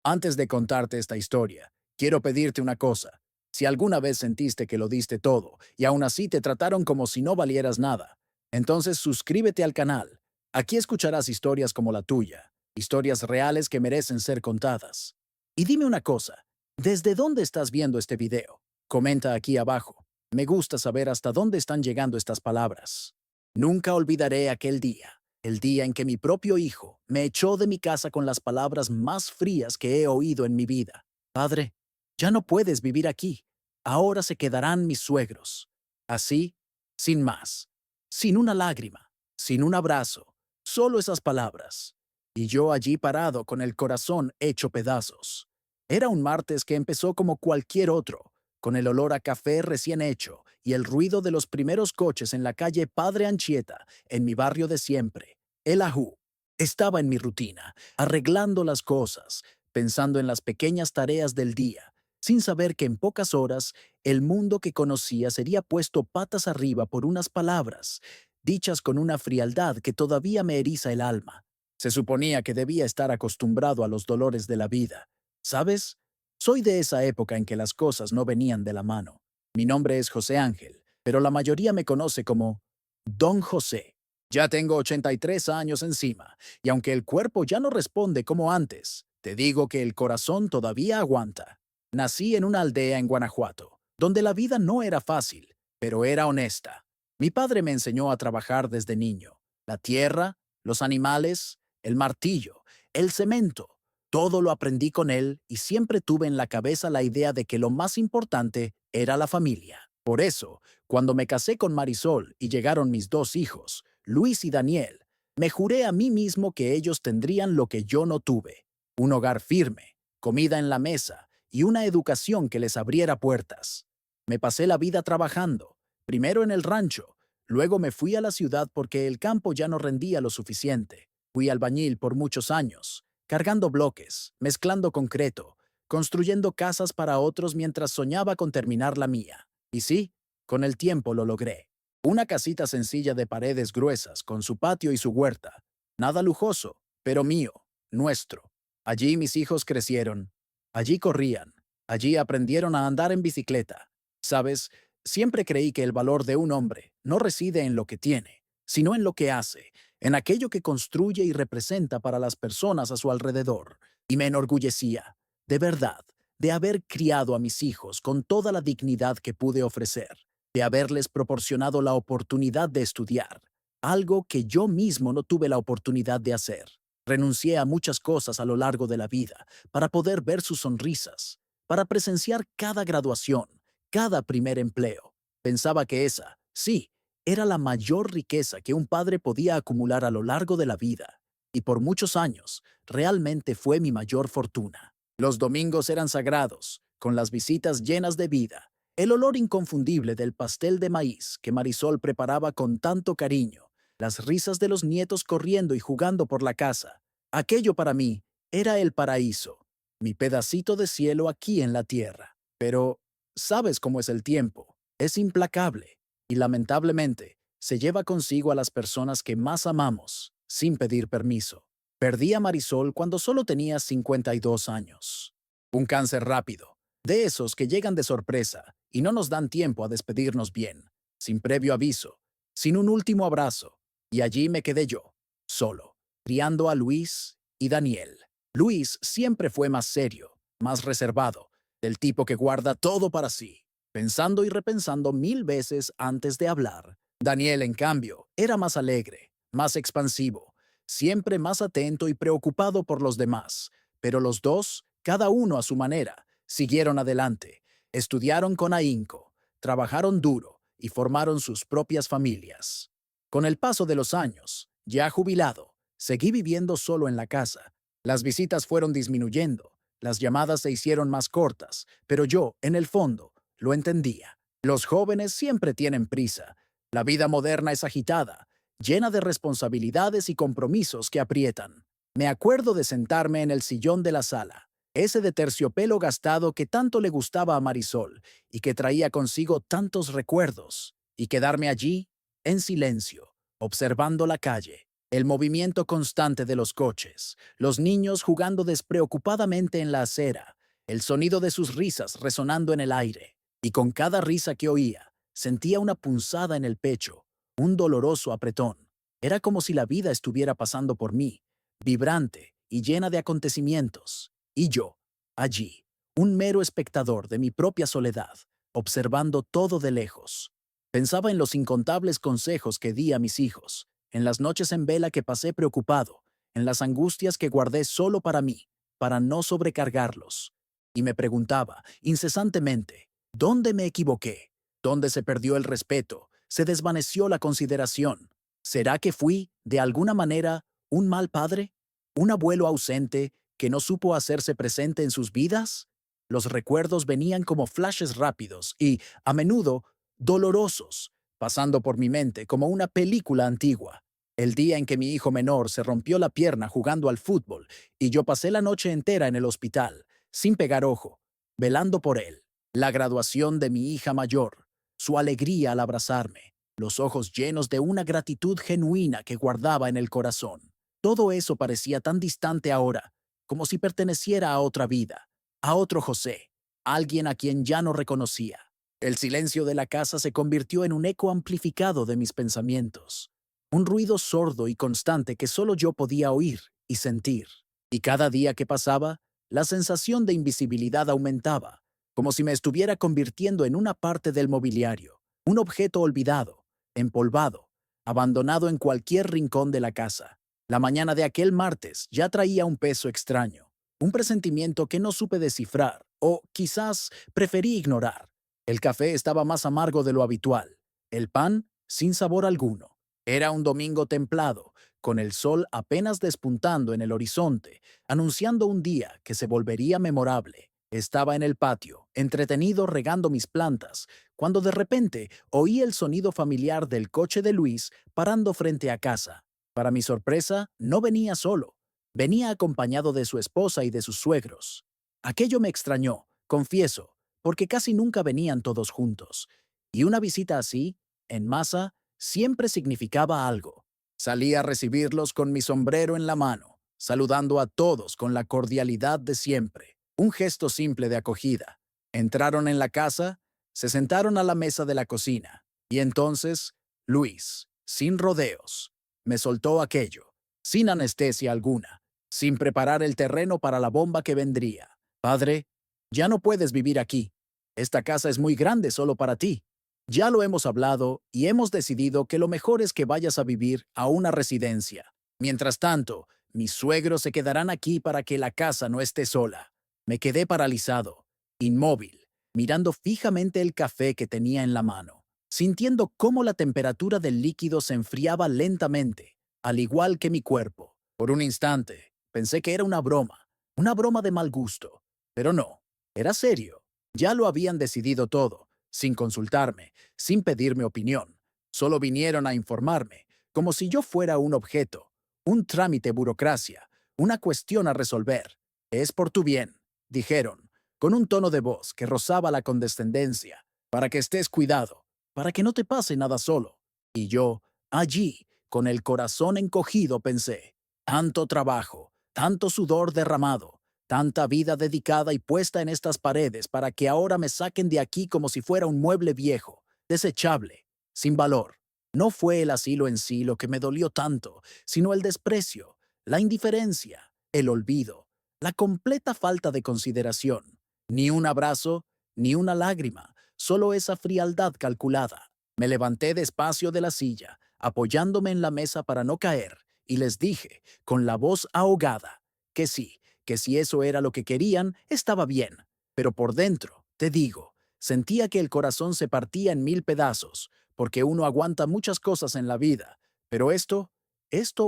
Antes de contarte esta historia, quiero pedirte una cosa. Si alguna vez sentiste que lo diste todo y aún así te trataron como si no valieras nada, entonces suscríbete al canal. Aquí escucharás historias como la tuya, historias reales que merecen ser contadas. Y dime una cosa, ¿desde dónde estás viendo este video? Comenta aquí abajo. Me gusta saber hasta dónde están llegando estas palabras. Nunca olvidaré aquel día. El día en que mi propio hijo me echó de mi casa con las palabras más frías que he oído en mi vida. Padre, ya no puedes vivir aquí. Ahora se quedarán mis suegros. Así, sin más, sin una lágrima, sin un abrazo, solo esas palabras. Y yo allí parado con el corazón hecho pedazos. Era un martes que empezó como cualquier otro, con el olor a café recién hecho y el ruido de los primeros coches en la calle Padre Anchieta, en mi barrio de siempre. El ajú. Estaba en mi rutina, arreglando las cosas, pensando en las pequeñas tareas del día, sin saber que en pocas horas el mundo que conocía sería puesto patas arriba por unas palabras, dichas con una frialdad que todavía me eriza el alma. Se suponía que debía estar acostumbrado a los dolores de la vida. ¿Sabes? Soy de esa época en que las cosas no venían de la mano. Mi nombre es José Ángel, pero la mayoría me conoce como Don José. Ya tengo 83 años encima, y aunque el cuerpo ya no responde como antes, te digo que el corazón todavía aguanta. Nací en una aldea en Guanajuato, donde la vida no era fácil, pero era honesta. Mi padre me enseñó a trabajar desde niño. La tierra, los animales, el martillo, el cemento. Todo lo aprendí con él y siempre tuve en la cabeza la idea de que lo más importante era la familia. Por eso, cuando me casé con Marisol y llegaron mis dos hijos, Luis y Daniel, me juré a mí mismo que ellos tendrían lo que yo no tuve: un hogar firme, comida en la mesa y una educación que les abriera puertas. Me pasé la vida trabajando, primero en el rancho, luego me fui a la ciudad porque el campo ya no rendía lo suficiente. Fui albañil por muchos años, cargando bloques, mezclando concreto, construyendo casas para otros mientras soñaba con terminar la mía. Y sí, con el tiempo lo logré. Una casita sencilla de paredes gruesas, con su patio y su huerta. Nada lujoso, pero mío, nuestro. Allí mis hijos crecieron. Allí corrían. Allí aprendieron a andar en bicicleta. ¿Sabes? Siempre creí que el valor de un hombre no reside en lo que tiene, sino en lo que hace, en aquello que construye y representa para las personas a su alrededor. Y me enorgullecía, de verdad, de haber criado a mis hijos con toda la dignidad que pude ofrecer, de haberles proporcionado la oportunidad de estudiar, algo que yo mismo no tuve la oportunidad de hacer. Renuncié a muchas cosas a lo largo de la vida para poder ver sus sonrisas, para presenciar cada graduación, cada primer empleo. Pensaba que esa, sí, era la mayor riqueza que un padre podía acumular a lo largo de la vida, y por muchos años realmente fue mi mayor fortuna. Los domingos eran sagrados, con las visitas llenas de vida, el olor inconfundible del pastel de maíz que Marisol preparaba con tanto cariño, las risas de los nietos corriendo y jugando por la casa. Aquello para mí era el paraíso, mi pedacito de cielo aquí en la tierra. Pero, ¿sabes cómo es el tiempo? Es implacable y lamentablemente se lleva consigo a las personas que más amamos, sin pedir permiso. Perdí a Marisol cuando solo tenía 52 años. Un cáncer rápido, de esos que llegan de sorpresa y no nos dan tiempo a despedirnos bien, sin previo aviso, sin un último abrazo. Y allí me quedé yo, solo, criando a Luis y Daniel. Luis siempre fue más serio, más reservado, del tipo que guarda todo para sí, pensando y repensando 1000 veces antes de hablar. Daniel, en cambio, era más alegre, más expansivo, siempre más atento y preocupado por los demás. Pero los dos, cada uno a su manera, siguieron adelante, estudiaron con ahínco, trabajaron duro y formaron sus propias familias. Con el paso de los años, ya jubilado, seguí viviendo solo en la casa. Las visitas fueron disminuyendo, las llamadas se hicieron más cortas, pero yo, en el fondo, lo entendía. Los jóvenes siempre tienen prisa. La vida moderna es agitada, llena de responsabilidades y compromisos que aprietan. Me acuerdo de sentarme en el sillón de la sala, ese de terciopelo gastado que tanto le gustaba a Marisol y que traía consigo tantos recuerdos, y quedarme allí, en silencio, observando la calle. El movimiento constante de los coches, los niños jugando despreocupadamente en la acera, el sonido de sus risas resonando en el aire, y con cada risa que oía, sentía una punzada en el pecho, un doloroso apretón. Era como si la vida estuviera pasando por mí, vibrante y llena de acontecimientos, y yo, allí, un mero espectador de mi propia soledad, observando todo de lejos. Pensaba en los incontables consejos que di a mis hijos, en las noches en vela que pasé preocupado, en las angustias que guardé solo para mí, para no sobrecargarlos. Y me preguntaba, incesantemente, ¿dónde me equivoqué? ¿Dónde se perdió el respeto? ¿Se desvaneció la consideración? ¿Será que fui, de alguna manera, un mal padre? ¿Un abuelo ausente que no supo hacerse presente en sus vidas? Los recuerdos venían como flashes rápidos y, a menudo, dolorosos, pasando por mi mente como una película antigua. El día en que mi hijo menor se rompió la pierna jugando al fútbol y yo pasé la noche entera en el hospital, sin pegar ojo, velando por él. La graduación de mi hija mayor, su alegría al abrazarme, los ojos llenos de una gratitud genuina que guardaba en el corazón. Todo eso parecía tan distante ahora, como si perteneciera a otra vida, a otro José, alguien a quien ya no reconocía. El silencio de la casa se convirtió en un eco amplificado de mis pensamientos, un ruido sordo y constante que solo yo podía oír y sentir. Y cada día que pasaba, la sensación de invisibilidad aumentaba, como si me estuviera convirtiendo en una parte del mobiliario, un objeto olvidado, empolvado, abandonado en cualquier rincón de la casa. La mañana de aquel martes ya traía un peso extraño, un presentimiento que no supe descifrar, o quizás preferí ignorar. El café estaba más amargo de lo habitual, el pan sin sabor alguno. Era un domingo templado, con el sol apenas despuntando en el horizonte, anunciando un día que se volvería memorable. Estaba en el patio, entretenido regando mis plantas, cuando de repente oí el sonido familiar del coche de Luis parando frente a casa. Para mi sorpresa, no venía solo. Venía acompañado de su esposa y de sus suegros. Aquello me extrañó, confieso, porque casi nunca venían todos juntos. Y una visita así, en masa, siempre significaba algo. Salí a recibirlos con mi sombrero en la mano, saludando a todos con la cordialidad de siempre, un gesto simple de acogida. Entraron en la casa, se sentaron a la mesa de la cocina, y entonces, Luis, sin rodeos, me soltó aquello, sin anestesia alguna, sin preparar el terreno para la bomba que vendría. Padre, ya no puedes vivir aquí. Esta casa es muy grande solo para ti. Ya lo hemos hablado y hemos decidido que lo mejor es que vayas a vivir a una residencia. Mientras tanto, mis suegros se quedarán aquí para que la casa no esté sola. Me quedé paralizado, inmóvil, mirando fijamente el café que tenía en la mano, sintiendo cómo la temperatura del líquido se enfriaba lentamente, al igual que mi cuerpo. Por un instante, pensé que era una broma de mal gusto, pero no, era serio. Ya lo habían decidido todo, sin consultarme, sin pedirme opinión. Solo vinieron a informarme, como si yo fuera un objeto, un trámite burocracia, una cuestión a resolver. Es por tu bien, dijeron, con un tono de voz que rozaba la condescendencia, para que estés cuidado, para que no te pase nada solo. Y yo, allí, con el corazón encogido, pensé, tanto trabajo, tanto sudor derramado, tanta vida dedicada y puesta en estas paredes para que ahora me saquen de aquí como si fuera un mueble viejo, desechable, sin valor. No fue el asilo en sí lo que me dolió tanto, sino el desprecio, la indiferencia, el olvido, la completa falta de consideración. Ni un abrazo, ni una lágrima, solo esa frialdad calculada. Me levanté despacio de la silla, apoyándome en la mesa para no caer, y les dije, con la voz ahogada, que sí, que si eso era lo que querían, estaba bien. Pero por dentro, te digo, sentía que el corazón se partía en mil pedazos, porque uno aguanta muchas cosas en la vida, pero esto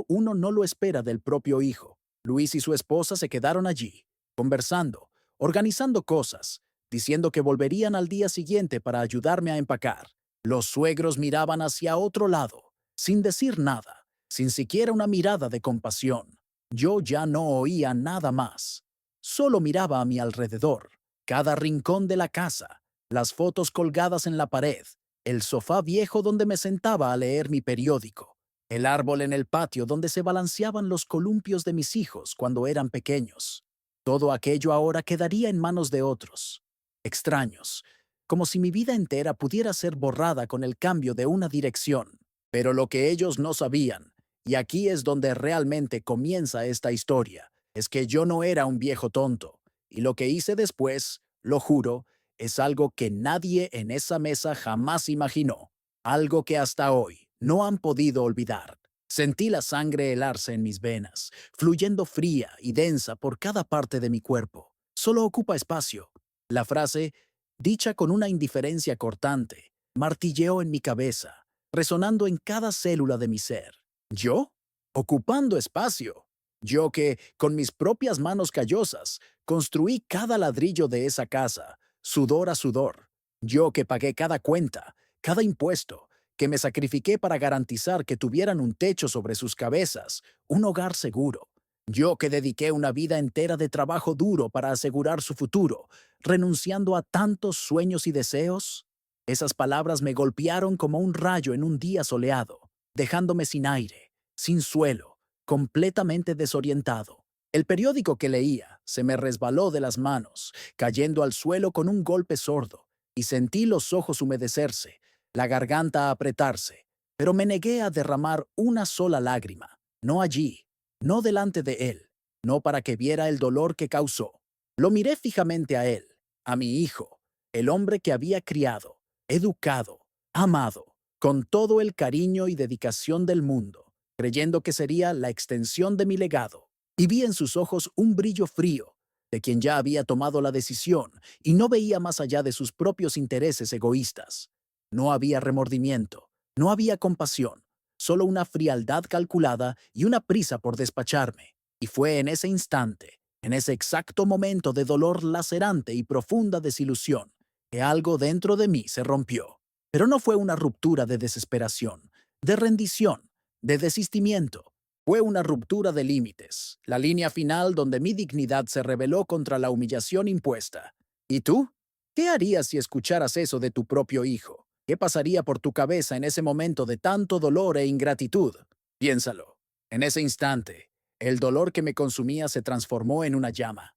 uno no lo espera del propio hijo. Luis y su esposa se quedaron allí, conversando, organizando cosas, diciendo que volverían al día siguiente para ayudarme a empacar. Los suegros miraban hacia otro lado, sin decir nada, sin siquiera una mirada de compasión. Yo ya no oía nada más. Solo miraba a mi alrededor, cada rincón de la casa, las fotos colgadas en la pared, el sofá viejo donde me sentaba a leer mi periódico. el árbol en el patio donde se balanceaban los columpios de mis hijos cuando eran pequeños. Todo aquello ahora quedaría en manos de otros, extraños, como si mi vida entera pudiera ser borrada con el cambio de una dirección. Pero lo que ellos no sabían, y aquí es donde realmente comienza esta historia, es que yo no era un viejo tonto, y lo que hice después, lo juro, es algo que nadie en esa mesa jamás imaginó, algo que hasta hoy no han podido olvidar. Sentí la sangre helarse en mis venas, fluyendo fría y densa por cada parte de mi cuerpo. Solo ocupa espacio. La frase, dicha con una indiferencia cortante, martilleó en mi cabeza, resonando en cada célula de mi ser. ¿Yo? Ocupando espacio. Yo que, con mis propias manos callosas, construí cada ladrillo de esa casa, sudor a sudor. Yo que pagué cada cuenta, cada impuesto, que me sacrifiqué para garantizar que tuvieran un techo sobre sus cabezas, un hogar seguro. Yo que dediqué una vida entera de trabajo duro para asegurar su futuro, renunciando a tantos sueños y deseos. Esas palabras me golpearon como un rayo en un día soleado, dejándome sin aire, sin suelo, completamente desorientado. El periódico que leía se me resbaló de las manos, cayendo al suelo con un golpe sordo, y sentí los ojos humedecerse, la garganta apretarse, pero me negué a derramar una sola lágrima, no allí, no delante de él, no para que viera el dolor que causó. Lo miré fijamente a él, a mi hijo, el hombre que había criado, educado, amado, con todo el cariño y dedicación del mundo, creyendo que sería la extensión de mi legado, y vi en sus ojos un brillo frío, de quien ya había tomado la decisión y no veía más allá de sus propios intereses egoístas. No había remordimiento, no había compasión, solo una frialdad calculada y una prisa por despacharme. Y fue en ese instante, en ese exacto momento de dolor lacerante y profunda desilusión, que algo dentro de mí se rompió. Pero no fue una ruptura de desesperación, de rendición, de desistimiento. Fue una ruptura de límites, la línea final donde mi dignidad se rebeló contra la humillación impuesta. ¿Y tú? ¿Qué harías si escucharas eso de tu propio hijo? ¿Qué pasaría por tu cabeza en ese momento de tanto dolor e ingratitud? Piénsalo. En ese instante, el dolor que me consumía se transformó en una llama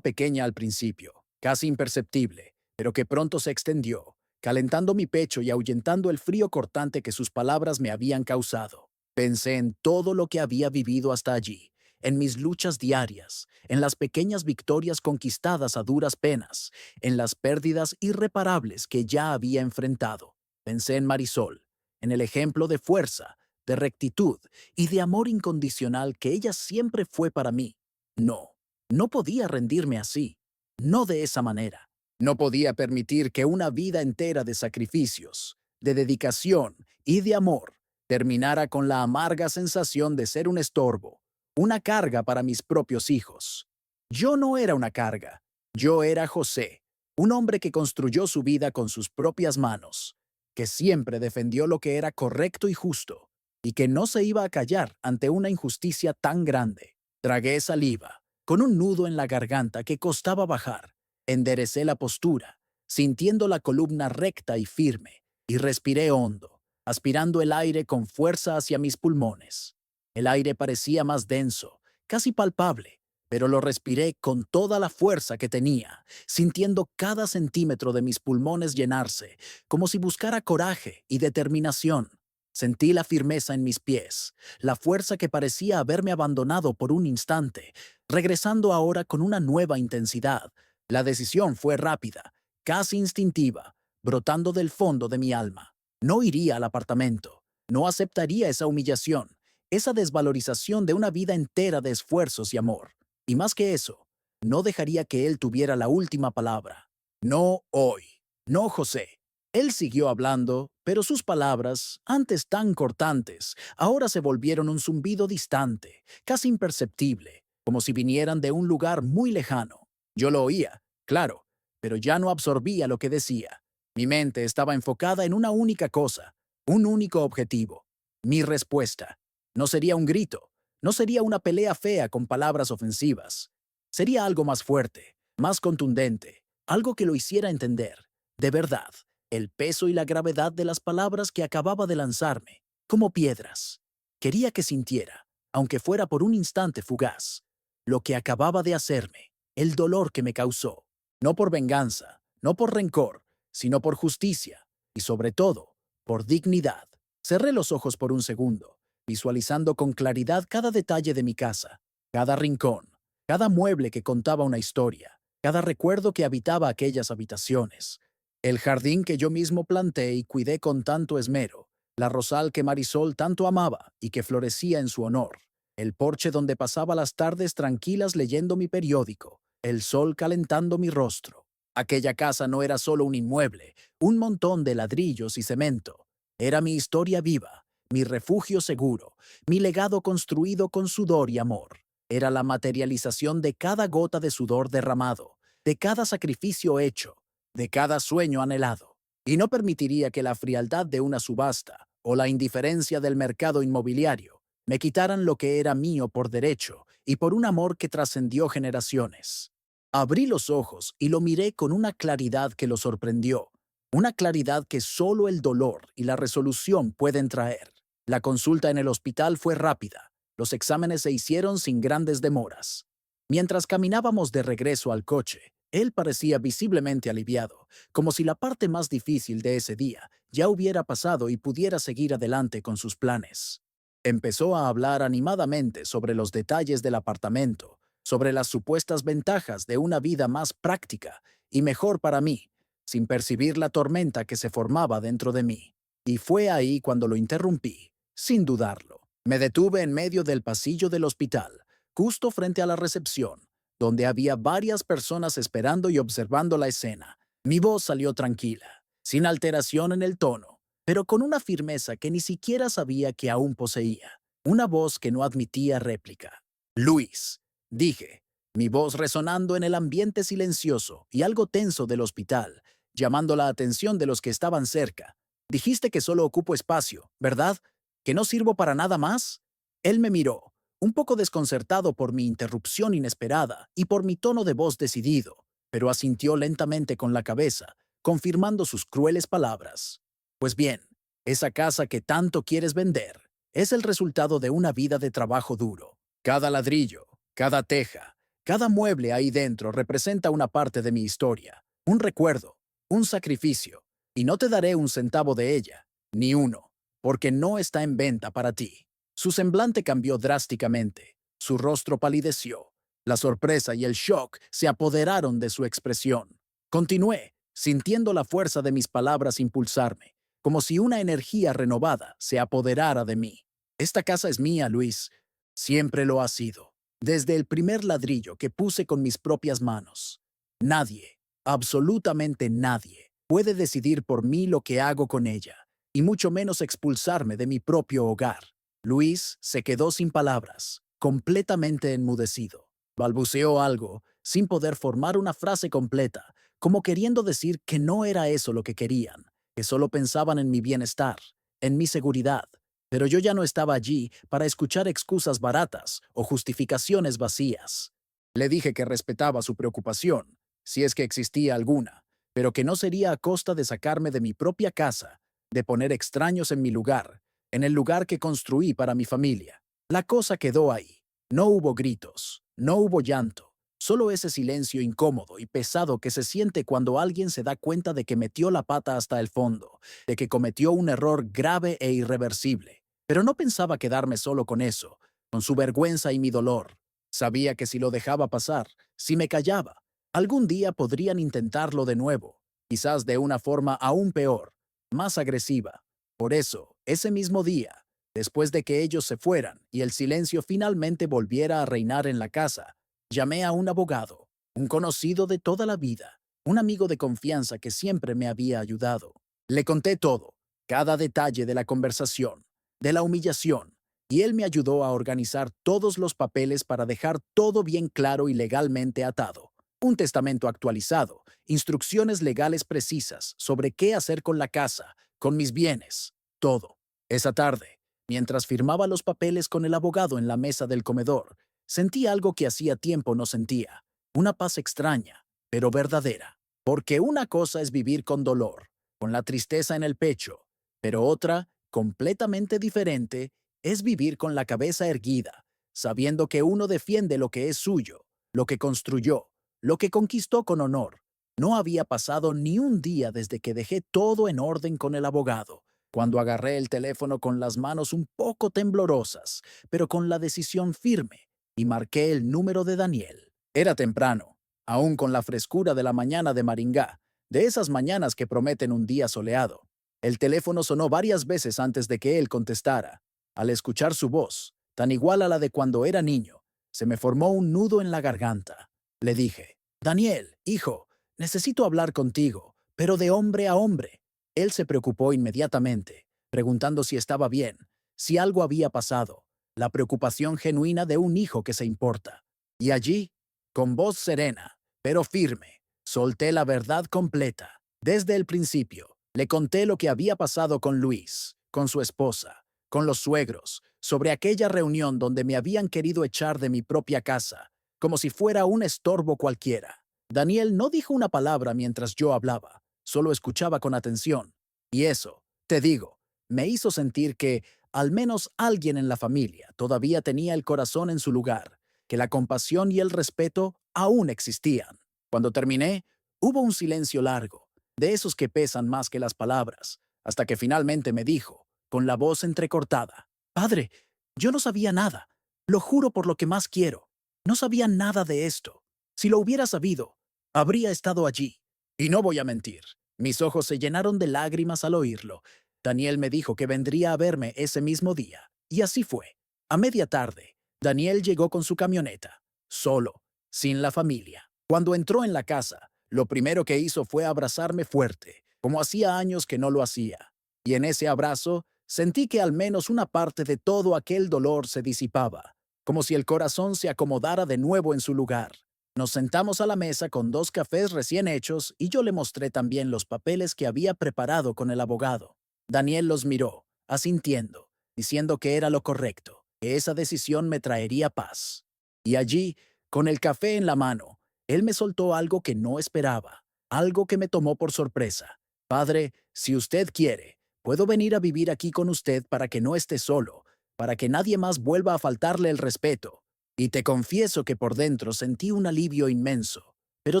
pequeña al principio, casi imperceptible, pero que pronto se extendió, calentando mi pecho y ahuyentando el frío cortante que sus palabras me habían causado. Pensé en todo lo que había vivido hasta allí, en mis luchas diarias, en las pequeñas victorias conquistadas a duras penas, en las pérdidas irreparables que ya había enfrentado. Pensé en Marisol, en el ejemplo de fuerza, de rectitud y de amor incondicional que ella siempre fue para mí. No, no podía rendirme así, no de esa manera. No podía permitir que una vida entera de sacrificios, de dedicación y de amor terminara con la amarga sensación de ser un estorbo, una carga para mis propios hijos. Yo no era una carga, yo era José, un hombre que construyó su vida con sus propias manos, que siempre defendió lo que era correcto y justo, y que no se iba a callar ante una injusticia tan grande. Tragué saliva, con un nudo en la garganta que costaba bajar. Enderecé la postura, sintiendo la columna recta y firme, y respiré hondo, aspirando el aire con fuerza hacia mis pulmones. El aire parecía más denso, casi palpable, pero lo respiré con toda la fuerza que tenía, sintiendo cada centímetro de mis pulmones llenarse, como si buscara coraje y determinación. Sentí la firmeza en mis pies, la fuerza que parecía haberme abandonado por un instante, regresando ahora con una nueva intensidad. La decisión fue rápida, casi instintiva, brotando del fondo de mi alma. No iría al apartamento, no aceptaría esa humillación, esa desvalorización de una vida entera de esfuerzos y amor. Y más que eso, no dejaría que él tuviera la última palabra. No hoy. No José. Él siguió hablando, pero sus palabras, antes tan cortantes, ahora se volvieron un zumbido distante, casi imperceptible, como si vinieran de un lugar muy lejano. Yo lo oía, claro, pero ya no absorbía lo que decía. Mi mente estaba enfocada en una única cosa, un único objetivo. Mi respuesta. No sería un grito, no sería una pelea fea con palabras ofensivas. Sería algo más fuerte, más contundente, algo que lo hiciera entender, de verdad, el peso y la gravedad de las palabras que acababa de lanzarme, como piedras. Quería que sintiera, aunque fuera por un instante fugaz, lo que acababa de hacerme, el dolor que me causó, no por venganza, no por rencor, sino por justicia y sobre todo, por dignidad. Cerré los ojos por un segundo, visualizando con claridad cada detalle de mi casa, cada rincón, cada mueble que contaba una historia, cada recuerdo que habitaba aquellas habitaciones, el jardín que yo mismo planté y cuidé con tanto esmero, la rosal que Marisol tanto amaba y que florecía en su honor, el porche donde pasaba las tardes tranquilas leyendo mi periódico, el sol calentando mi rostro. Aquella casa no era solo un inmueble, un montón de ladrillos y cemento. Era mi historia viva, mi refugio seguro, mi legado construido con sudor y amor. Era la materialización de cada gota de sudor derramado, de cada sacrificio hecho, de cada sueño anhelado. Y no permitiría que la frialdad de una subasta o la indiferencia del mercado inmobiliario me quitaran lo que era mío por derecho y por un amor que trascendió generaciones. Abrí los ojos y lo miré con una claridad que lo sorprendió, una claridad que solo el dolor y la resolución pueden traer. La consulta en el hospital fue rápida, los exámenes se hicieron sin grandes demoras. Mientras caminábamos de regreso al coche, él parecía visiblemente aliviado, como si la parte más difícil de ese día ya hubiera pasado y pudiera seguir adelante con sus planes. Empezó a hablar animadamente sobre los detalles del apartamento, sobre las supuestas ventajas de una vida más práctica y mejor para mí, sin percibir la tormenta que se formaba dentro de mí. Y fue ahí cuando lo interrumpí, sin dudarlo. Me detuve en medio del pasillo del hospital, justo frente a la recepción, donde había varias personas esperando y observando la escena. Mi voz salió tranquila, sin alteración en el tono, pero con una firmeza que ni siquiera sabía que aún poseía. Una voz que no admitía réplica. Luis, dije, mi voz resonando en el ambiente silencioso y algo tenso del hospital, llamando la atención de los que estaban cerca. Dijiste que solo ocupo espacio, ¿verdad? ¿Que no sirvo para nada más? Él me miró, un poco desconcertado por mi interrupción inesperada y por mi tono de voz decidido, pero asintió lentamente con la cabeza, confirmando sus crueles palabras. Pues bien, esa casa que tanto quieres vender es el resultado de una vida de trabajo duro. Cada ladrillo, cada teja, cada mueble ahí dentro representa una parte de mi historia, un recuerdo, un sacrificio, y no te daré un centavo de ella, ni uno, porque no está en venta para ti. Su semblante cambió drásticamente, su rostro palideció, la sorpresa y el shock se apoderaron de su expresión. Continué, sintiendo la fuerza de mis palabras impulsarme, como si una energía renovada se apoderara de mí. Esta casa es mía, Luis. Siempre lo ha sido, desde el primer ladrillo que puse con mis propias manos. Nadie, absolutamente nadie, puede decidir por mí lo que hago con ella, y mucho menos expulsarme de mi propio hogar. Luis se quedó sin palabras, completamente enmudecido. Balbuceó algo, sin poder formar una frase completa, como queriendo decir que no era eso lo que querían, que solo pensaban en mi bienestar, en mi seguridad. Pero yo ya no estaba allí para escuchar excusas baratas o justificaciones vacías. Le dije que respetaba su preocupación, si es que existía alguna, pero que no sería a costa de sacarme de mi propia casa, de poner extraños en mi lugar, en el lugar que construí para mi familia. La cosa quedó ahí. No hubo gritos, no hubo llanto, solo ese silencio incómodo y pesado que se siente cuando alguien se da cuenta de que metió la pata hasta el fondo, de que cometió un error grave e irreversible. Pero no pensaba quedarme solo con eso, con su vergüenza y mi dolor. Sabía que si lo dejaba pasar, si me callaba, algún día podrían intentarlo de nuevo, quizás de una forma aún peor, más agresiva. Por eso, ese mismo día, después de que ellos se fueran y el silencio finalmente volviera a reinar en la casa, llamé a un abogado, un conocido de toda la vida, un amigo de confianza que siempre me había ayudado. Le conté todo, cada detalle de la conversación, de la humillación, y él me ayudó a organizar todos los papeles para dejar todo bien claro y legalmente atado. Un testamento actualizado, instrucciones legales precisas sobre qué hacer con la casa, con mis bienes, todo. Esa tarde, mientras firmaba los papeles con el abogado en la mesa del comedor, sentí algo que hacía tiempo no sentía, una paz extraña, pero verdadera. Porque una cosa es vivir con dolor, con la tristeza en el pecho, pero otra, completamente diferente, es vivir con la cabeza erguida, sabiendo que uno defiende lo que es suyo, lo que construyó, lo que conquistó con honor. No había pasado ni un día desde que dejé todo en orden con el abogado, cuando agarré el teléfono con las manos un poco temblorosas, pero con la decisión firme, y marqué el número de Daniel. Era temprano, aún con la frescura de la mañana de Maringá, de esas mañanas que prometen un día soleado. El teléfono sonó varias veces antes de que él contestara. Al escuchar su voz, tan igual a la de cuando era niño, se me formó un nudo en la garganta. Le dije, Daniel, hijo, necesito hablar contigo, pero de hombre a hombre. Él se preocupó inmediatamente, preguntando si estaba bien, si algo había pasado, la preocupación genuina de un hijo que se importa. Y allí, con voz serena, pero firme, solté la verdad completa. Desde el principio, le conté lo que había pasado con Luis, con su esposa, con los suegros, sobre aquella reunión donde me habían querido echar de mi propia casa, como si fuera un estorbo cualquiera. Daniel no dijo una palabra mientras yo hablaba, solo escuchaba con atención. Y eso, te digo, me hizo sentir que, al menos alguien en la familia, todavía tenía el corazón en su lugar, que la compasión y el respeto aún existían. Cuando terminé, hubo un silencio largo, de esos que pesan más que las palabras, hasta que finalmente me dijo, con la voz entrecortada, Padre, yo no sabía nada, lo juro por lo que más quiero, no sabía nada de esto. Si lo hubiera sabido, habría estado allí. Y no voy a mentir, mis ojos se llenaron de lágrimas al oírlo. Daniel me dijo que vendría a verme ese mismo día, y así fue. A media tarde, Daniel llegó con su camioneta, solo, sin la familia. Cuando entró en la casa, lo primero que hizo fue abrazarme fuerte, como hacía años que no lo hacía. Y en ese abrazo, sentí que al menos una parte de todo aquel dolor se disipaba, como si el corazón se acomodara de nuevo en su lugar. Nos sentamos a la mesa con 2 cafés recién hechos y yo le mostré también los papeles que había preparado con el abogado. Daniel los miró, asintiendo, diciendo que era lo correcto, que esa decisión me traería paz. Y allí, con el café en la mano, él me soltó algo que no esperaba, algo que me tomó por sorpresa. Padre, si usted quiere, puedo venir a vivir aquí con usted para que no esté solo, para que nadie más vuelva a faltarle el respeto. Y te confieso que por dentro sentí un alivio inmenso, pero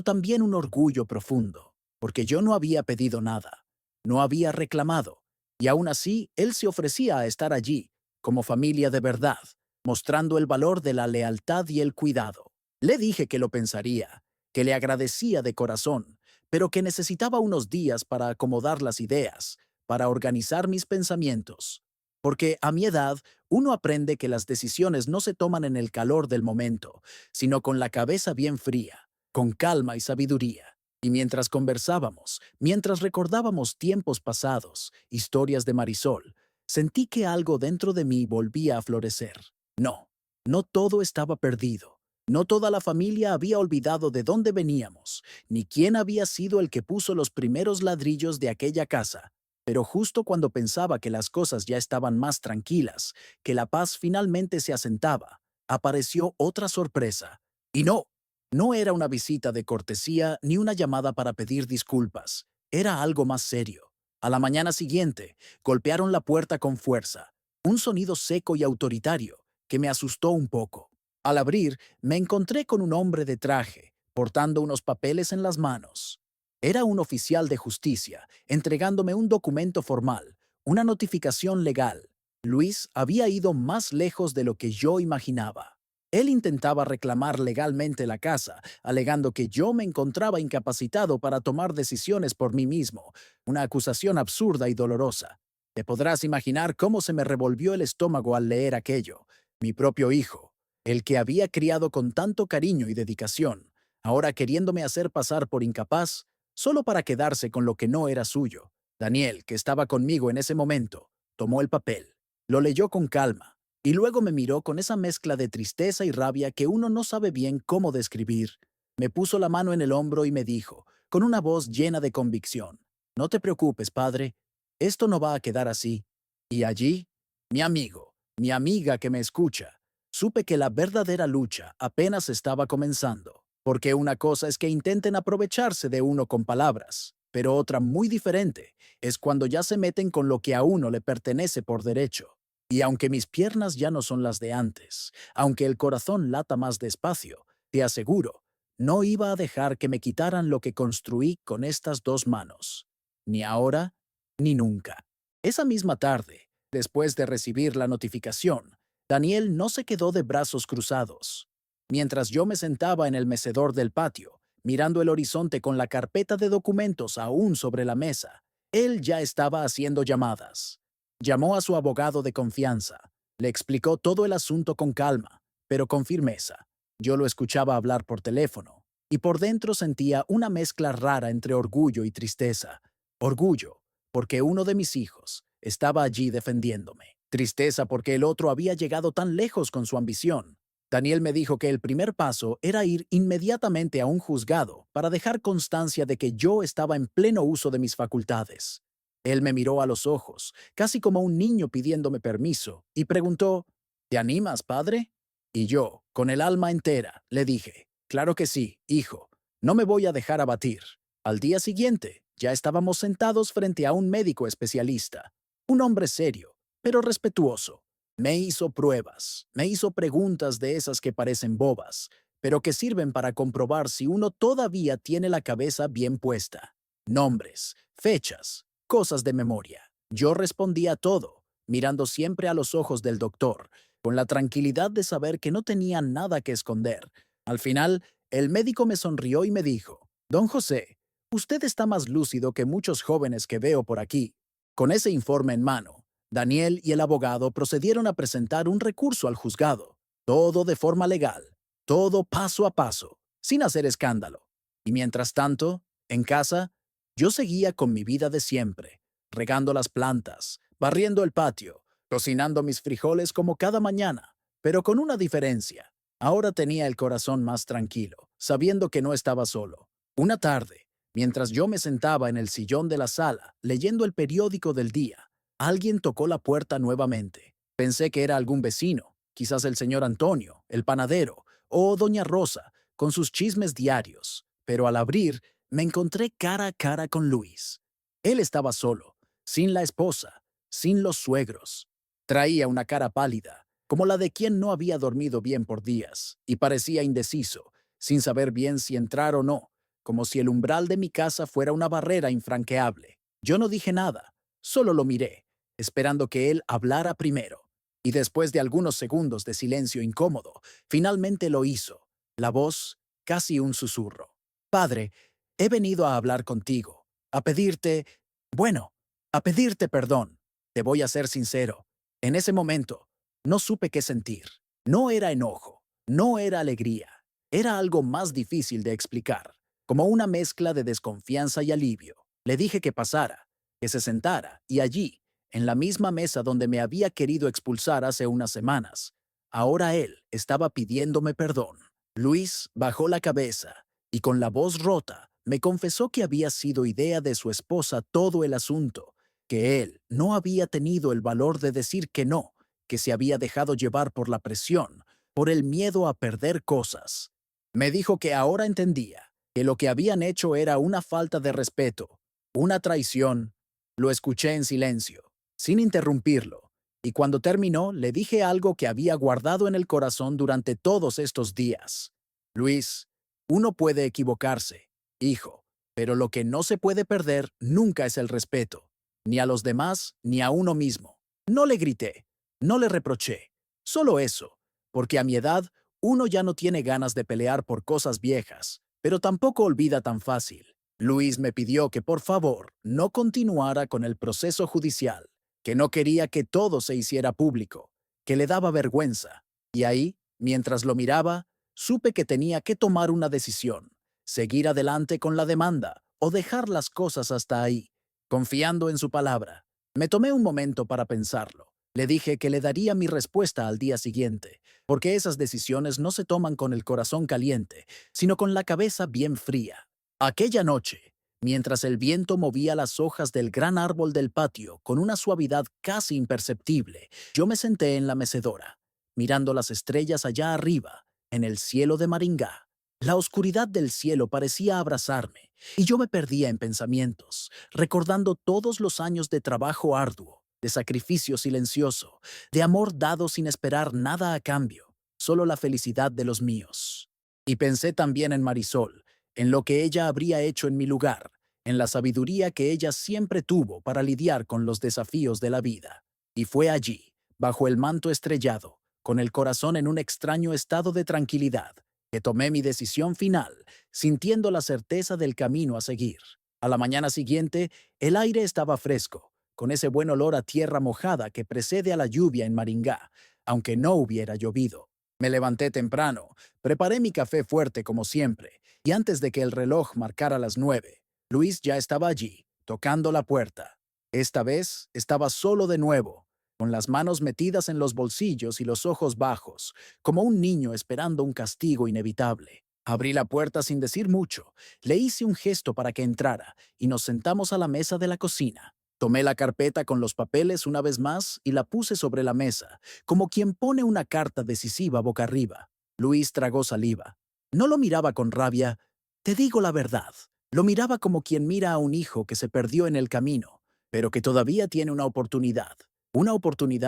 también un orgullo profundo, porque yo no había pedido nada, no había reclamado, y aún así él se ofrecía a estar allí, como familia de verdad, mostrando el valor de la lealtad y el cuidado. Le dije que lo pensaría, que le agradecía de corazón, pero que necesitaba unos días para acomodar las ideas, para organizar mis pensamientos, porque a mi edad uno aprende que las decisiones no se toman en el calor del momento, sino con la cabeza bien fría, con calma y sabiduría. Y mientras conversábamos, mientras recordábamos tiempos pasados, historias de Marisol, sentí que algo dentro de mí volvía a florecer. No, no todo estaba perdido. No toda la familia había olvidado de dónde veníamos, ni quién había sido el que puso los primeros ladrillos de aquella casa. Pero justo cuando pensaba que las cosas ya estaban más tranquilas, que la paz finalmente se asentaba, apareció otra sorpresa. Y no, no era una visita de cortesía ni una llamada para pedir disculpas. Era algo más serio. A la mañana siguiente, golpearon la puerta con fuerza, un sonido seco y autoritario que me asustó un poco. Al abrir, me encontré con un hombre de traje, portando unos papeles en las manos. Era un oficial de justicia, entregándome un documento formal, una notificación legal. Luis había ido más lejos de lo que yo imaginaba. Él intentaba reclamar legalmente la casa, alegando que yo me encontraba incapacitado para tomar decisiones por mí mismo, una acusación absurda y dolorosa. Te podrás imaginar cómo se me revolvió el estómago al leer aquello. Mi propio hijo, el que había criado con tanto cariño y dedicación, ahora queriéndome hacer pasar por incapaz, solo para quedarse con lo que no era suyo. Daniel, que estaba conmigo en ese momento, tomó el papel, lo leyó con calma, y luego me miró con esa mezcla de tristeza y rabia que uno no sabe bien cómo describir. Me puso la mano en el hombro y me dijo, con una voz llena de convicción, No te preocupes, padre, esto no va a quedar así. Y allí, mi amigo, mi amiga que me escucha, supe que la verdadera lucha apenas estaba comenzando. Porque una cosa es que intenten aprovecharse de uno con palabras, pero otra muy diferente es cuando ya se meten con lo que a uno le pertenece por derecho. Y aunque mis piernas ya no son las de antes, aunque el corazón lata más despacio, te aseguro, no iba a dejar que me quitaran lo que construí con estas dos manos. Ni ahora, ni nunca. Esa misma tarde, después de recibir la notificación, Daniel no se quedó de brazos cruzados. Mientras yo me sentaba en el mecedor del patio, mirando el horizonte con la carpeta de documentos aún sobre la mesa, él ya estaba haciendo llamadas. Llamó a su abogado de confianza, le explicó todo el asunto con calma, pero con firmeza. Yo lo escuchaba hablar por teléfono, y por dentro sentía una mezcla rara entre orgullo y tristeza. Orgullo, porque uno de mis hijos estaba allí defendiéndome. Tristeza porque el otro había llegado tan lejos con su ambición. Daniel me dijo que el primer paso era ir inmediatamente a un juzgado para dejar constancia de que yo estaba en pleno uso de mis facultades. Él me miró a los ojos, casi como un niño pidiéndome permiso, y preguntó, ¿Te animas, padre? Y yo, con el alma entera, le dije, claro que sí, hijo, no me voy a dejar abatir. Al día siguiente, ya estábamos sentados frente a un médico especialista, un hombre serio, pero respetuoso. Me hizo pruebas, me hizo preguntas de esas que parecen bobas, pero que sirven para comprobar si uno todavía tiene la cabeza bien puesta. Nombres, fechas, cosas de memoria. Yo respondía todo, mirando siempre a los ojos del doctor, con la tranquilidad de saber que no tenía nada que esconder. Al final, el médico me sonrió y me dijo, Don José, usted está más lúcido que muchos jóvenes que veo por aquí. Con ese informe en mano, Daniel y el abogado procedieron a presentar un recurso al juzgado, todo de forma legal, todo paso a paso, sin hacer escándalo. Y mientras tanto, en casa, yo seguía con mi vida de siempre, regando las plantas, barriendo el patio, cocinando mis frijoles como cada mañana, pero con una diferencia. Ahora tenía el corazón más tranquilo, sabiendo que no estaba solo. Una tarde, mientras yo me sentaba en el sillón de la sala, leyendo el periódico del día, alguien tocó la puerta nuevamente. Pensé que era algún vecino, quizás el señor Antonio, el panadero, o doña Rosa, con sus chismes diarios, pero al abrir, me encontré cara a cara con Luis. Él estaba solo, sin la esposa, sin los suegros. Traía una cara pálida, como la de quien no había dormido bien por días, y parecía indeciso, sin saber bien si entrar o no, como si el umbral de mi casa fuera una barrera infranqueable. Yo no dije nada, solo lo miré, esperando que él hablara primero. Y después de algunos segundos de silencio incómodo, finalmente lo hizo, la voz casi un susurro. Padre, he venido a hablar contigo, a pedirte, bueno, a pedirte perdón. Te voy a ser sincero. En ese momento, no supe qué sentir. No era enojo, no era alegría. Era algo más difícil de explicar, como una mezcla de desconfianza y alivio. Le dije que pasara, que se sentara, y allí, en la misma mesa donde me había querido expulsar hace unas semanas, ahora él estaba pidiéndome perdón. Luis bajó la cabeza y con la voz rota me confesó que había sido idea de su esposa todo el asunto, que él no había tenido el valor de decir que no, que se había dejado llevar por la presión, por el miedo a perder cosas. Me dijo que ahora entendía que lo que habían hecho era una falta de respeto, una traición. Lo escuché en silencio, sin interrumpirlo, y cuando terminó le dije algo que había guardado en el corazón durante todos estos días. Luis, uno puede equivocarse, hijo, pero lo que no se puede perder nunca es el respeto, ni a los demás ni a uno mismo. No le grité, no le reproché, solo eso, porque a mi edad uno ya no tiene ganas de pelear por cosas viejas, pero tampoco olvida tan fácil. Luis me pidió que por favor no continuara con el proceso judicial, que no quería que todo se hiciera público, que le daba vergüenza. Y ahí, mientras lo miraba, supe que tenía que tomar una decisión, seguir adelante con la demanda o dejar las cosas hasta ahí, confiando en su palabra. Me tomé un momento para pensarlo. Le dije que le daría mi respuesta al día siguiente, porque esas decisiones no se toman con el corazón caliente, sino con la cabeza bien fría. Aquella noche, mientras el viento movía las hojas del gran árbol del patio con una suavidad casi imperceptible, yo me senté en la mecedora, mirando las estrellas allá arriba, en el cielo de Maringá. La oscuridad del cielo parecía abrazarme, y yo me perdía en pensamientos, recordando todos los años de trabajo arduo, de sacrificio silencioso, de amor dado sin esperar nada a cambio, solo la felicidad de los míos. Y pensé también en Marisol, en lo que ella habría hecho en mi lugar, en la sabiduría que ella siempre tuvo para lidiar con los desafíos de la vida. Y fue allí, bajo el manto estrellado, con el corazón en un extraño estado de tranquilidad, que tomé mi decisión final, sintiendo la certeza del camino a seguir. A la mañana siguiente, el aire estaba fresco, con ese buen olor a tierra mojada que precede a la lluvia en Maringá, aunque no hubiera llovido. Me levanté temprano, preparé mi café fuerte como siempre, y antes de que el reloj marcara las 9, Luis ya estaba allí, tocando la puerta. Esta vez estaba solo de nuevo, con las manos metidas en los bolsillos y los ojos bajos, como un niño esperando un castigo inevitable. Abrí la puerta sin decir mucho, le hice un gesto para que entrara y nos sentamos a la mesa de la cocina. Tomé la carpeta con los papeles una vez más y la puse sobre la mesa, como quien pone una carta decisiva boca arriba. Luis tragó saliva. No lo miraba con rabia, te digo la verdad. Lo miraba como quien mira a un hijo que se perdió en el camino, pero que todavía tiene una oportunidad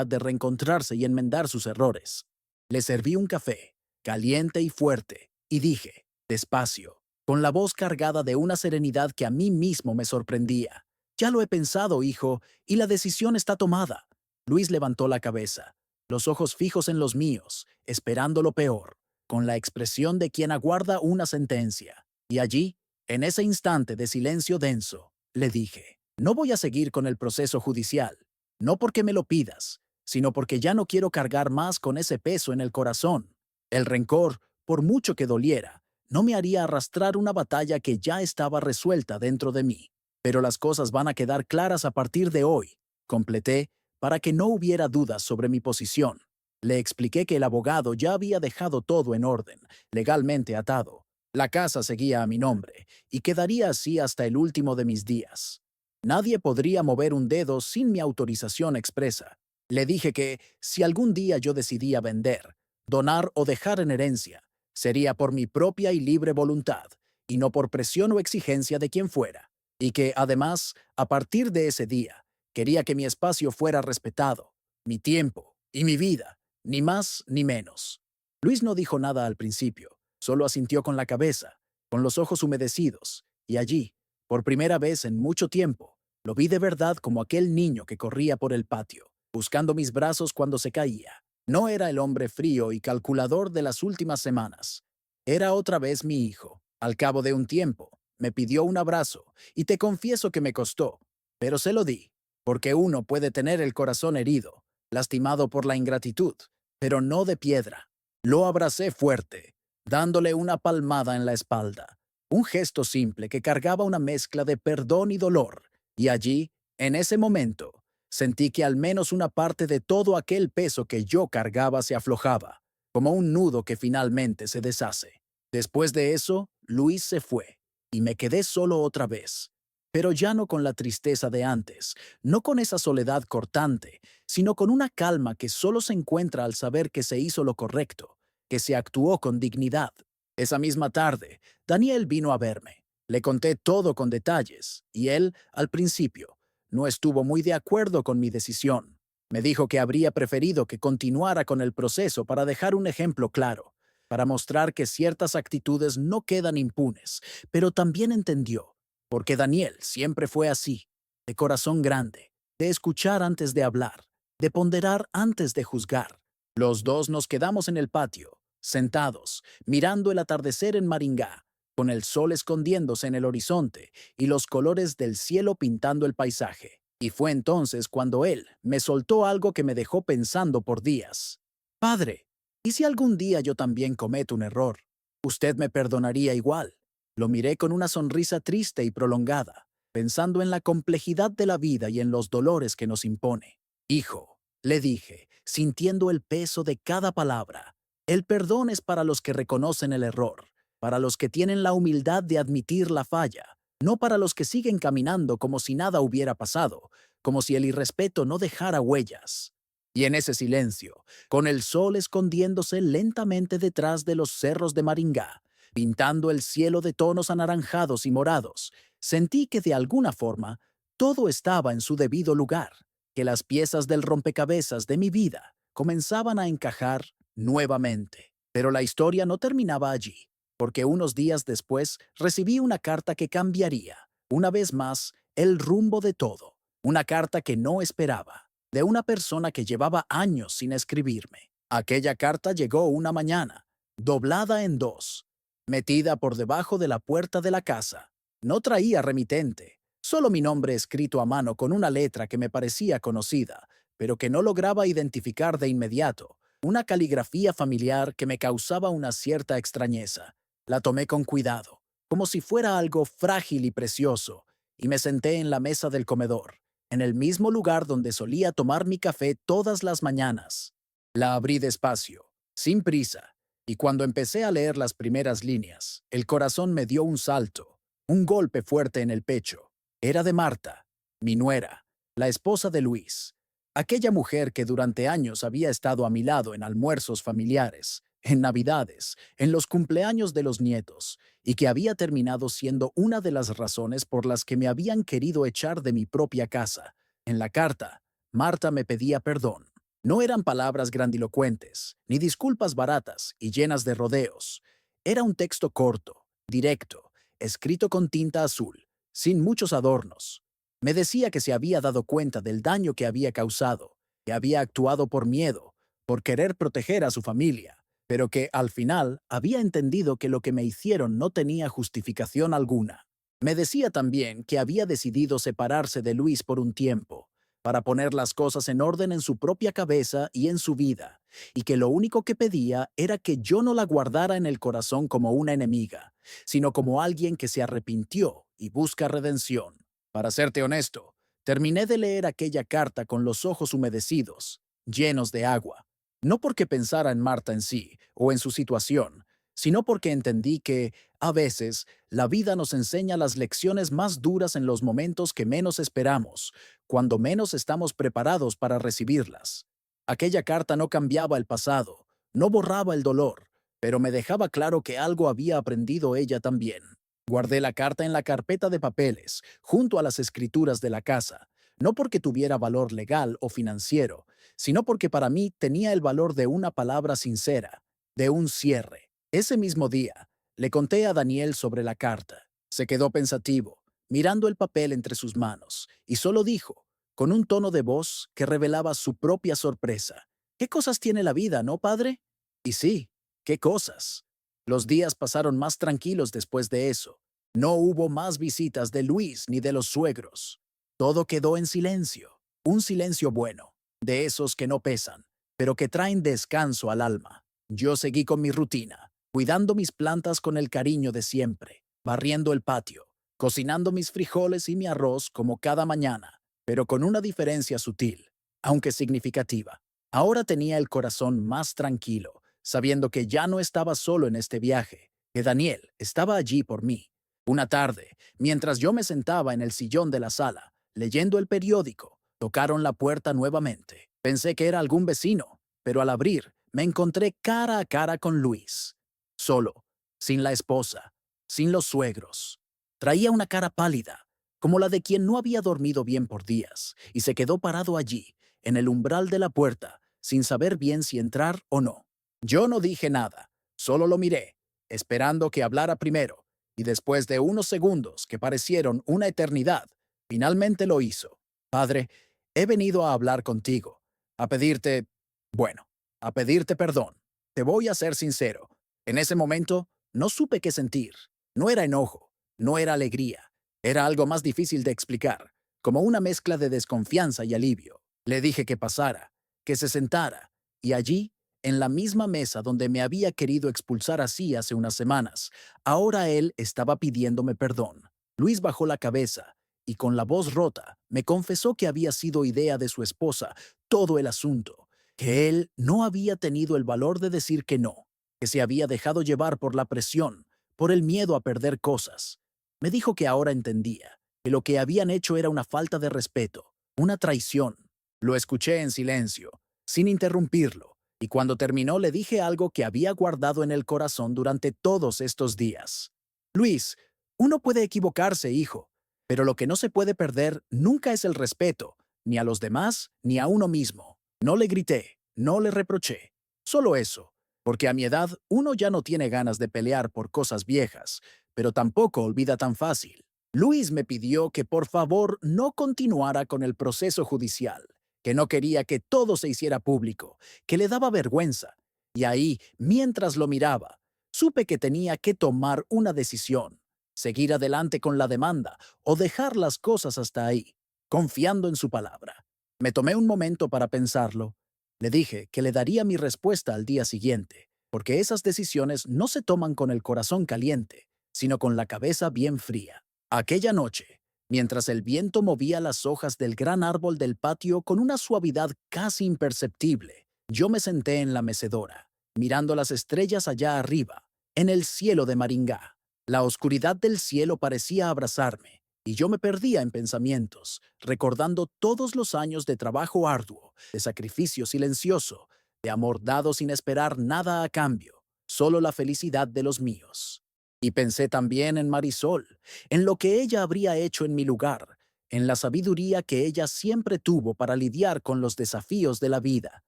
de reencontrarse y enmendar sus errores. Le serví un café, caliente y fuerte, y dije, despacio, con la voz cargada de una serenidad que a mí mismo me sorprendía. Ya lo he pensado, hijo, y la decisión está tomada. Luis levantó la cabeza, los ojos fijos en los míos, esperando lo peor, con la expresión de quien aguarda una sentencia. Y allí, en ese instante de silencio denso, le dije, no voy a seguir con el proceso judicial, no porque me lo pidas, sino porque ya no quiero cargar más con ese peso en el corazón. El rencor, por mucho que doliera, no me haría arrastrar una batalla que ya estaba resuelta dentro de mí. Pero las cosas van a quedar claras a partir de hoy, completé, para que no hubiera dudas sobre mi posición. Le expliqué que el abogado ya había dejado todo en orden, legalmente atado. La casa seguía a mi nombre, y quedaría así hasta el último de mis días. Nadie podría mover un dedo sin mi autorización expresa. Le dije que, si algún día yo decidía vender, donar o dejar en herencia, sería por mi propia y libre voluntad, y no por presión o exigencia de quien fuera, y que, además, a partir de ese día, quería que mi espacio fuera respetado, mi tiempo y mi vida, ni más ni menos. Luis no dijo nada al principio, solo asintió con la cabeza, con los ojos humedecidos, y allí, por primera vez en mucho tiempo, lo vi de verdad como aquel niño que corría por el patio, buscando mis brazos cuando se caía. No era el hombre frío y calculador de las últimas semanas. Era otra vez mi hijo. Al cabo de un tiempo, me pidió un abrazo, y te confieso que me costó, pero se lo di, porque uno puede tener el corazón herido, lastimado por la ingratitud, pero no de piedra. Lo abracé fuerte, dándole una palmada en la espalda, un gesto simple que cargaba una mezcla de perdón y dolor, y allí, en ese momento, sentí que al menos una parte de todo aquel peso que yo cargaba se aflojaba, como un nudo que finalmente se deshace. Después de eso, Luis se fue, y me quedé solo otra vez, pero ya no con la tristeza de antes, no con esa soledad cortante, sino con una calma que solo se encuentra al saber que se hizo lo correcto, que se actuó con dignidad. Esa misma tarde, Daniel vino a verme. Le conté todo con detalles, y él, al principio, no estuvo muy de acuerdo con mi decisión. Me dijo que habría preferido que continuara con el proceso para dejar un ejemplo claro, para mostrar que ciertas actitudes no quedan impunes, pero también entendió, porque Daniel siempre fue así, de corazón grande, de escuchar antes de hablar, de ponderar antes de juzgar. Los dos nos quedamos en el patio, sentados, mirando el atardecer en Maringá, con el sol escondiéndose en el horizonte y los colores del cielo pintando el paisaje. Y fue entonces cuando él me soltó algo que me dejó pensando por días. Padre, ¿y si algún día yo también cometo un error? ¿Usted me perdonaría igual? Lo miré con una sonrisa triste y prolongada, pensando en la complejidad de la vida y en los dolores que nos impone. Hijo, le dije, sintiendo el peso de cada palabra, el perdón es para los que reconocen el error, para los que tienen la humildad de admitir la falla, no para los que siguen caminando como si nada hubiera pasado, como si el irrespeto no dejara huellas. Y en ese silencio, con el sol escondiéndose lentamente detrás de los cerros de Maringá, pintando el cielo de tonos anaranjados y morados, sentí que de alguna forma todo estaba en su debido lugar. que las piezas del rompecabezas de mi vida comenzaban a encajar nuevamente. Pero la historia no terminaba allí, porque unos días después recibí una carta que cambiaría, una vez más, el rumbo de todo. Una carta que no esperaba, de una persona que llevaba años sin escribirme. Aquella carta llegó una mañana, doblada en dos, metida por debajo de la puerta de la casa. No traía remitente, solo mi nombre escrito a mano con una letra que me parecía conocida, pero que no lograba identificar de inmediato, una caligrafía familiar que me causaba una cierta extrañeza. La tomé con cuidado, como si fuera algo frágil y precioso, y me senté en la mesa del comedor, en el mismo lugar donde solía tomar mi café todas las mañanas. La abrí despacio, sin prisa, y cuando empecé a leer las primeras líneas, el corazón me dio un salto, un golpe fuerte en el pecho. Era de Marta, mi nuera, la esposa de Luis, aquella mujer que durante años había estado a mi lado en almuerzos familiares, en Navidades, en los cumpleaños de los nietos, y que había terminado siendo una de las razones por las que me habían querido echar de mi propia casa. En la carta, Marta me pedía perdón. No eran palabras grandilocuentes, ni disculpas baratas y llenas de rodeos. Era un texto corto, directo, escrito con tinta azul, sin muchos adornos. Me decía que se había dado cuenta del daño que había causado, que había actuado por miedo, por querer proteger a su familia, pero que, al final, había entendido que lo que me hicieron no tenía justificación alguna. Me decía también que había decidido separarse de Luis por un tiempo, para poner las cosas en orden en su propia cabeza y en su vida, y que lo único que pedía era que yo no la guardara en el corazón como una enemiga, sino como alguien que se arrepintió y busca redención. Para serte honesto, terminé de leer aquella carta con los ojos humedecidos, llenos de agua, no porque pensara en Marta en sí o en su situación, sino porque entendí que, a veces, la vida nos enseña las lecciones más duras en los momentos que menos esperamos, cuando menos estamos preparados para recibirlas. Aquella carta no cambiaba el pasado, no borraba el dolor, pero me dejaba claro que algo había aprendido ella también. Guardé la carta en la carpeta de papeles, junto a las escrituras de la casa, no porque tuviera valor legal o financiero, sino porque para mí tenía el valor de una palabra sincera, de un cierre. Ese mismo día, le conté a Daniel sobre la carta. Se quedó pensativo, mirando el papel entre sus manos, y solo dijo, con un tono de voz que revelaba su propia sorpresa: ¿Qué cosas tiene la vida, no, padre? Y sí, ¿qué cosas? Los días pasaron más tranquilos después de eso. No hubo más visitas de Luis ni de los suegros. Todo quedó en silencio, un silencio bueno, de esos que no pesan, pero que traen descanso al alma. Yo seguí con mi rutina, cuidando mis plantas con el cariño de siempre, barriendo el patio, cocinando mis frijoles y mi arroz como cada mañana, pero con una diferencia sutil, aunque significativa. Ahora tenía el corazón más tranquilo, sabiendo que ya no estaba solo en este viaje, que Daniel estaba allí por mí. Una tarde, mientras yo me sentaba en el sillón de la sala, leyendo el periódico, tocaron la puerta nuevamente. Pensé que era algún vecino, pero al abrir, me encontré cara a cara con Luis. Solo, sin la esposa, sin los suegros. Traía una cara pálida, como la de quien no había dormido bien por días, y se quedó parado allí, en el umbral de la puerta, sin saber bien si entrar o no. Yo no dije nada, solo lo miré, esperando que hablara primero, y después de unos segundos que parecieron una eternidad, finalmente lo hizo. Padre, he venido a hablar contigo, a pedirte, bueno, a pedirte perdón. Te voy a ser sincero. En ese momento, no supe qué sentir. No era enojo, no era alegría. Era algo más difícil de explicar, como una mezcla de desconfianza y alivio. Le dije que pasara, que se sentara, y allí, en la misma mesa donde me había querido expulsar así hace unas semanas, ahora él estaba pidiéndome perdón. Luis bajó la cabeza y con la voz rota me confesó que había sido idea de su esposa todo el asunto, que él no había tenido el valor de decir que no, que se había dejado llevar por la presión, por el miedo a perder cosas. Me dijo que ahora entendía, que lo que habían hecho era una falta de respeto, una traición. Lo escuché en silencio, sin interrumpirlo, y cuando terminó le dije algo que había guardado en el corazón durante todos estos días. Luis, uno puede equivocarse, hijo, pero lo que no se puede perder nunca es el respeto, ni a los demás, ni a uno mismo. No le grité, no le reproché. Solo eso, porque a mi edad uno ya no tiene ganas de pelear por cosas viejas, pero tampoco olvida tan fácil. Luis me pidió que por favor no continuara con el proceso judicial, que no quería que todo se hiciera público, que le daba vergüenza. Y ahí, mientras lo miraba, supe que tenía que tomar una decisión, seguir adelante con la demanda o dejar las cosas hasta ahí, confiando en su palabra. Me tomé un momento para pensarlo. Le dije que le daría mi respuesta al día siguiente, porque esas decisiones no se toman con el corazón caliente, sino con la cabeza bien fría. Aquella noche, mientras el viento movía las hojas del gran árbol del patio con una suavidad casi imperceptible, yo me senté en la mecedora, mirando las estrellas allá arriba, en el cielo de Maringá. La oscuridad del cielo parecía abrazarme, y yo me perdía en pensamientos, recordando todos los años de trabajo arduo, de sacrificio silencioso, de amor dado sin esperar nada a cambio, solo la felicidad de los míos. Y pensé también en Marisol, en lo que ella habría hecho en mi lugar, en la sabiduría que ella siempre tuvo para lidiar con los desafíos de la vida.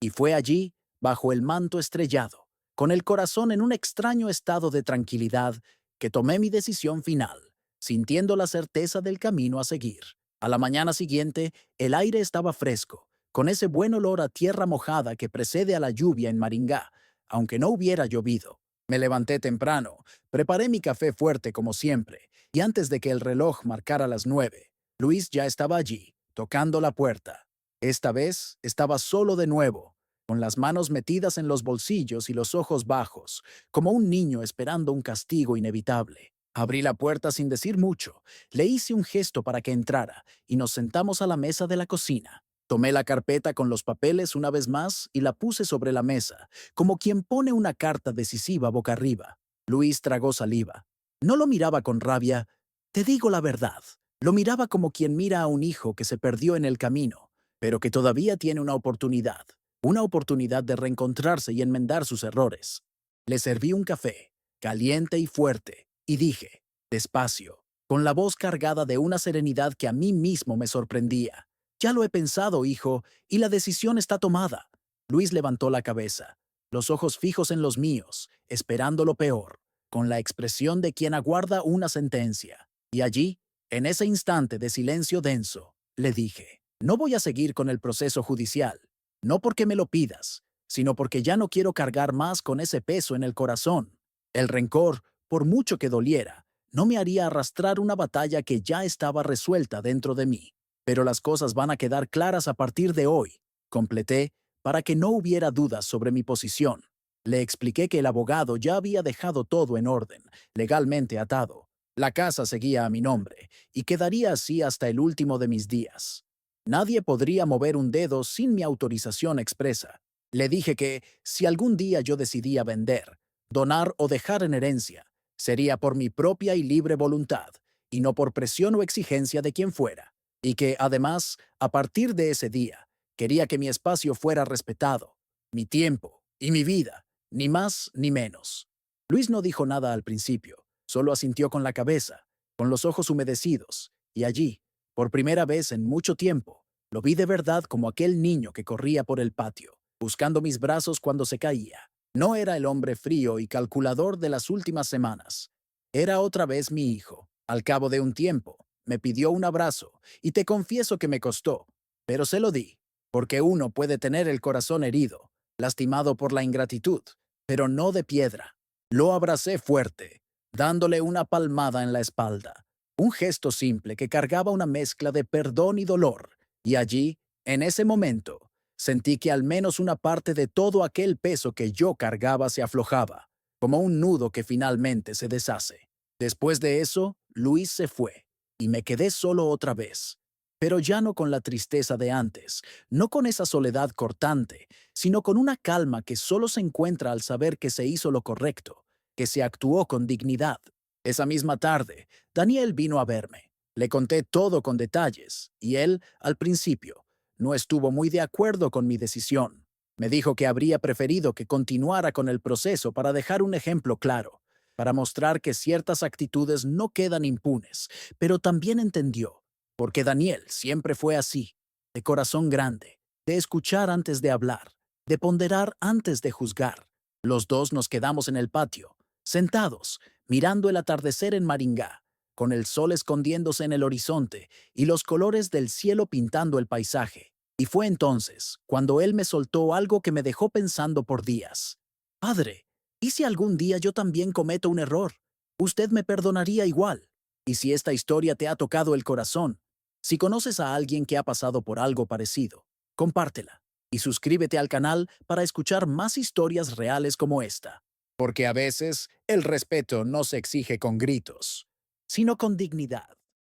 Y fue allí, bajo el manto estrellado, con el corazón en un extraño estado de tranquilidad, que tomé mi decisión final, sintiendo la certeza del camino a seguir. A la mañana siguiente, el aire estaba fresco, con ese buen olor a tierra mojada que precede a la lluvia en Maringá, aunque no hubiera llovido. Me levanté temprano, preparé mi café fuerte como siempre, y antes de que el reloj marcara las 9, Luis ya estaba allí, tocando la puerta. Esta vez estaba solo de nuevo, con las manos metidas en los bolsillos y los ojos bajos, como un niño esperando un castigo inevitable. Abrí la puerta sin decir mucho, le hice un gesto para que entrara, y nos sentamos a la mesa de la cocina. Tomé la carpeta con los papeles una vez más y la puse sobre la mesa, como quien pone una carta decisiva boca arriba. Luis tragó saliva. No lo miraba con rabia. Te digo la verdad. Lo miraba como quien mira a un hijo que se perdió en el camino, pero que todavía tiene una oportunidad de reencontrarse y enmendar sus errores. Le serví un café, caliente y fuerte, y dije, despacio, con la voz cargada de una serenidad que a mí mismo me sorprendía. Ya lo he pensado, hijo, y la decisión está tomada. Luis levantó la cabeza, los ojos fijos en los míos, esperando lo peor, con la expresión de quien aguarda una sentencia. Y allí, en ese instante de silencio denso, le dije, no voy a seguir con el proceso judicial, no porque me lo pidas, sino porque ya no quiero cargar más con ese peso en el corazón. El rencor, por mucho que doliera, no me haría arrastrar una batalla que ya estaba resuelta dentro de mí. Pero las cosas van a quedar claras a partir de hoy, completé, para que no hubiera dudas sobre mi posición. Le expliqué que el abogado ya había dejado todo en orden, legalmente atado. La casa seguía a mi nombre, y quedaría así hasta el último de mis días. Nadie podría mover un dedo sin mi autorización expresa. Le dije que, si algún día yo decidía vender, donar o dejar en herencia, sería por mi propia y libre voluntad, y no por presión o exigencia de quien fuera. Y que, además, a partir de ese día, quería que mi espacio fuera respetado, mi tiempo y mi vida, ni más ni menos. Luis no dijo nada al principio, solo asintió con la cabeza, con los ojos humedecidos, y allí, por primera vez en mucho tiempo, lo vi de verdad como aquel niño que corría por el patio, buscando mis brazos cuando se caía. No era el hombre frío y calculador de las últimas semanas. Era otra vez mi hijo. Al cabo de un tiempo, me pidió un abrazo, y te confieso que me costó, pero se lo di, porque uno puede tener el corazón herido, lastimado por la ingratitud, pero no de piedra. Lo abracé fuerte, dándole una palmada en la espalda, un gesto simple que cargaba una mezcla de perdón y dolor, y allí, en ese momento, sentí que al menos una parte de todo aquel peso que yo cargaba se aflojaba, como un nudo que finalmente se deshace. Después de eso, Luis se fue, y me quedé solo otra vez, pero ya no con la tristeza de antes, no con esa soledad cortante, sino con una calma que solo se encuentra al saber que se hizo lo correcto, que se actuó con dignidad. Esa misma tarde, Daniel vino a verme. Le conté todo con detalles, y él, al principio, no estuvo muy de acuerdo con mi decisión. Me dijo que habría preferido que continuara con el proceso para dejar un ejemplo claro, para mostrar que ciertas actitudes no quedan impunes, pero también entendió, porque Daniel siempre fue así. de corazón grande, de escuchar antes de hablar, de ponderar antes de juzgar. Los dos nos quedamos en el patio, sentados, mirando el atardecer en Maringá, con el sol escondiéndose en el horizonte y los colores del cielo pintando el paisaje. Y fue entonces cuando él me soltó algo que me dejó pensando por días. Padre, ¿y si algún día yo también cometo un error? ¿Usted me perdonaría igual? Y si esta historia te ha tocado el corazón, si conoces a alguien que ha pasado por algo parecido, compártela y suscríbete al canal para escuchar más historias reales como esta. Porque a veces el respeto no se exige con gritos, sino con dignidad.